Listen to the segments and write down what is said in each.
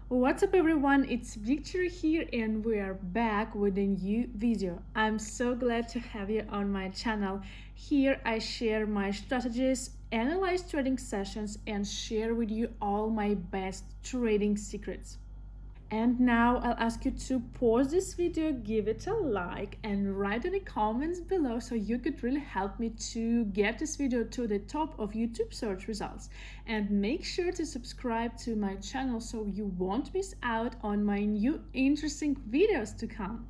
What's up everyone, it's Victory here and we are back with a new video. I'm so glad to have you on my channel. Here I share my strategies, analyze trading sessions and share with you all my best trading secrets. And now I'll ask you to pause this video, give it a like and write in the comments below so you could really help me to get this video to the top of YouTube search results. And make sure to subscribe to my channel so you won't miss out on my new interesting videos to come.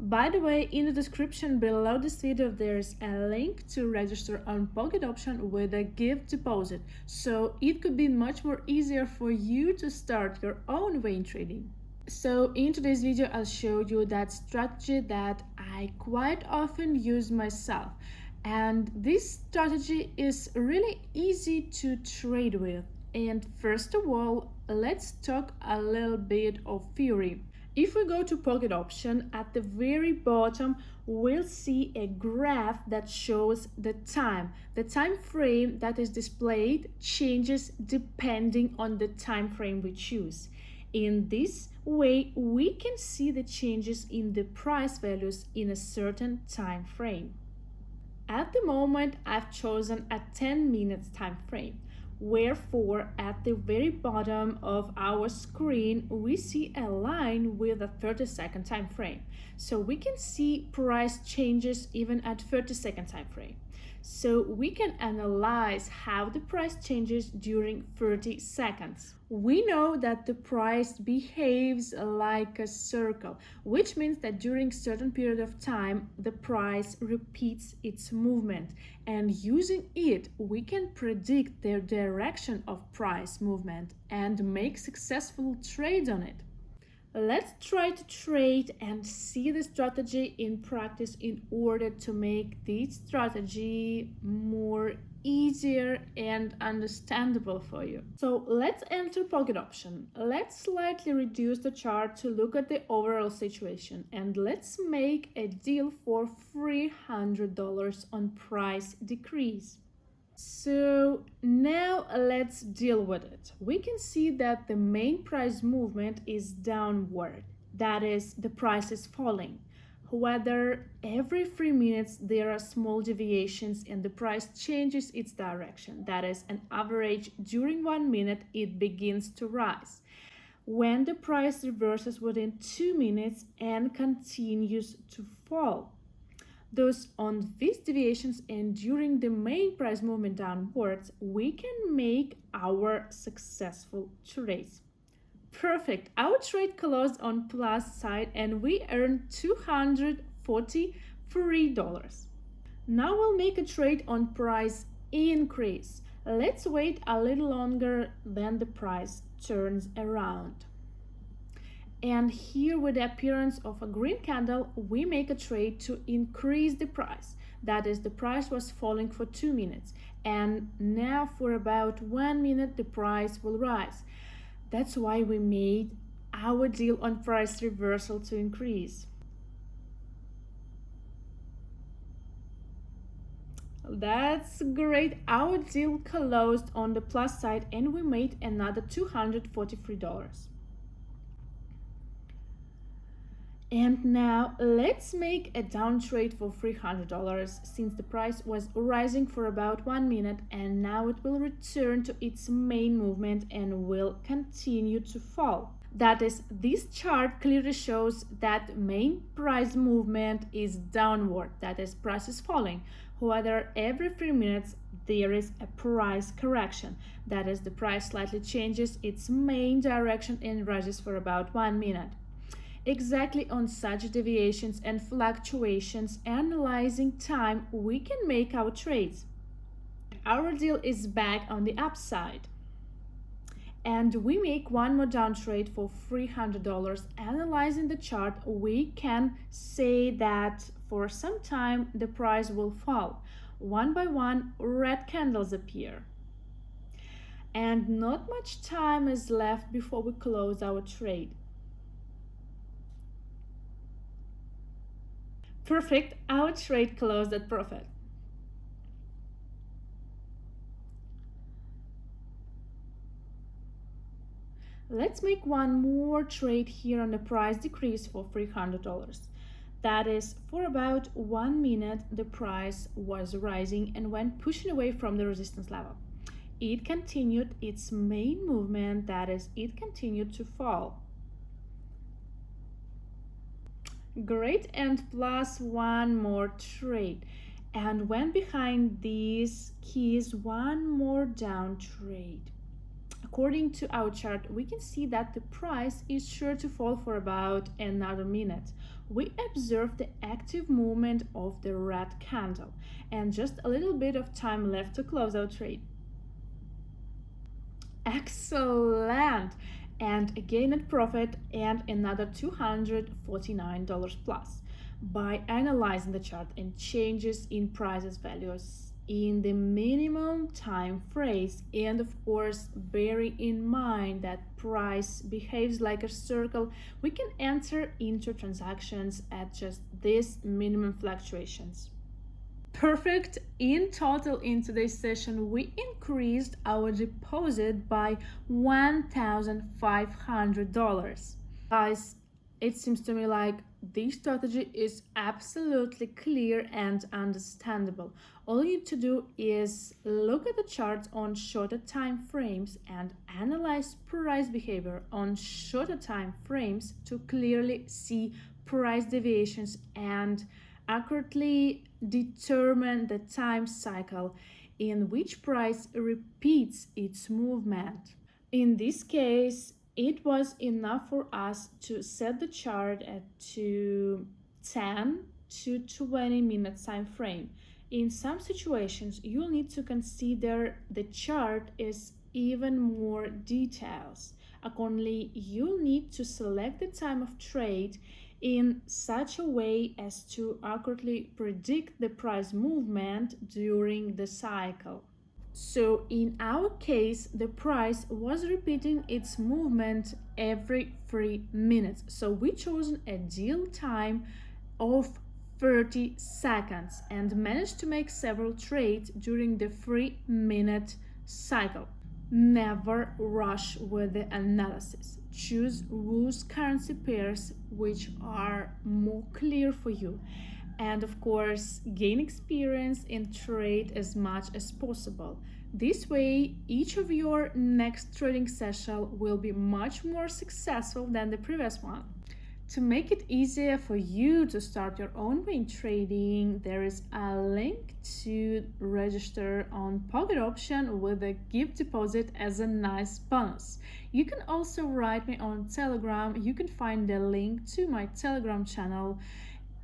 By the way, in the description below this video there's a link to register on Pocket Option with a gift deposit, so it could be much more easier for you to start your own way in trading. So in today's video I'll show you that strategy that I quite often use myself, and this strategy is really easy to trade with. And first of all, let's talk a little bit of theory. If we go to Pocket Option, at the very bottom we'll see a graph that shows the time. The time frame that is displayed changes depending on the time frame we choose. In this way, we can see the changes in the price values in a certain time frame. At the moment, I've chosen a 10 minutes time frame. Wherefore, at the very bottom of our screen, we see a line with a 30-second time frame. So we can see price changes even at 30-second time frame. So we can analyze how the price changes during 30 seconds. We know that the price behaves like a circle, which means that during certain period of time, the price repeats its movement. And using it, we can predict the direction of price movement and make successful trades on it. Let's try to trade and see the strategy in practice in order to make this strategy more easier and understandable for you. So let's enter Pocket Option. Let's slightly reduce the chart to look at the overall situation, and let's make a deal for $300 on price decrease. So now let's deal with it. We can see that the main price movement is downward. That is, the price is falling. However, every 3 minutes there are small deviations and the price changes its direction. That is, an average during 1 minute it begins to rise, when the price reverses within 2 minutes and continues to fall. Thus, on these deviations and during the main price movement downwards, we can make our successful trades. Perfect! Our trade closed on plus side and we earned $243. Now we'll make a trade on price increase. Let's wait a little longer than the price turns around. And here, with the appearance of a green candle, we make a trade to increase the price. That is, the price was falling for 2 minutes, and now for about 1 minute the price will rise. That's why we made our deal on price reversal to increase. That's great. Our deal closed on the plus side and we made another $243. And now let's make a down trade for $300, since the price was rising for about 1 minute and now it will return to its main movement and will continue to fall. That is, this chart clearly shows that main price movement is downward, that is, price is falling. However, every 3 minutes there is a price correction, that is, the price slightly changes its main direction and rises for about 1 minute. Exactly on such deviations and fluctuations, analyzing time, we can make our trades. Our deal is back on the upside. And we make one more down trade for $300. Analyzing the chart, we can say that for some time the price will fall. One by one, red candles appear. And not much time is left before we close our trade. Perfect, our trade closed at profit. Let's make one more trade here on the price decrease for $300. That is, for about 1 minute, the price was rising and went pushing away from the resistance level. It continued its main movement, that is, it continued to fall. Great, and plus one more trade. And went behind these keys, one more down trade. According to our chart, we can see that the price is sure to fall for about another minute. We observe the active movement of the red candle and just a little bit of time left to close our trade. Excellent! And again net profit and another $249 plus. By analyzing the chart and changes in prices values in the minimum time phrase, and of course bearing in mind that price behaves like a circle, we can enter into transactions at just these minimum fluctuations. Perfect. In total, in today's session, we increased our deposit by $1,500. Guys, it seems to me like this strategy is absolutely clear and understandable. All you need to do is look at the charts on shorter time frames and analyze price behavior on shorter time frames to clearly see price deviations and accurately determine the time cycle in which price repeats its movement. In this case, it was enough for us to set the chart at 10 to 20 minute time frame. In some situations, you'll need to consider the chart as even more details. Accordingly, you'll need to select the time of trade in such a way as to accurately predict the price movement during the cycle. So in our case, the price was repeating its movement every 3 minutes. So we chose a deal time of 30 seconds and managed to make several trades during the 3-minute cycle. Never rush with the analysis. Choose those currency pairs which are more clear for you. And of course, gain experience in trade as much as possible. This way, each of your next trading session will be much more successful than the previous one. To make it easier for you to start your own way in trading, there is a link to register on Pocket Option with a gift deposit as a nice bonus. You can also write me on Telegram. You can find the link to my Telegram channel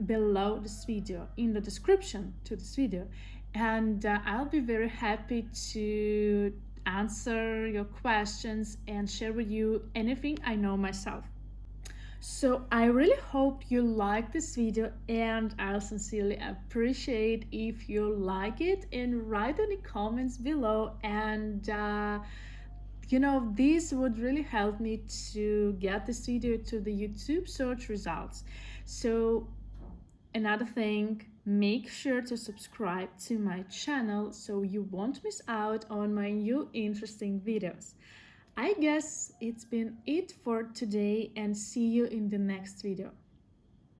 below this video, in the description to this video, and I'll be very happy to answer your questions and share with you anything I know myself. So I really hope you like this video, and I'll sincerely appreciate if you like it and write in the comments below. And this would really help me to get this video to the YouTube search results. So another thing, make sure to subscribe to my channel so you won't miss out on my new interesting videos. I guess it's been it for today, and see you in the next video.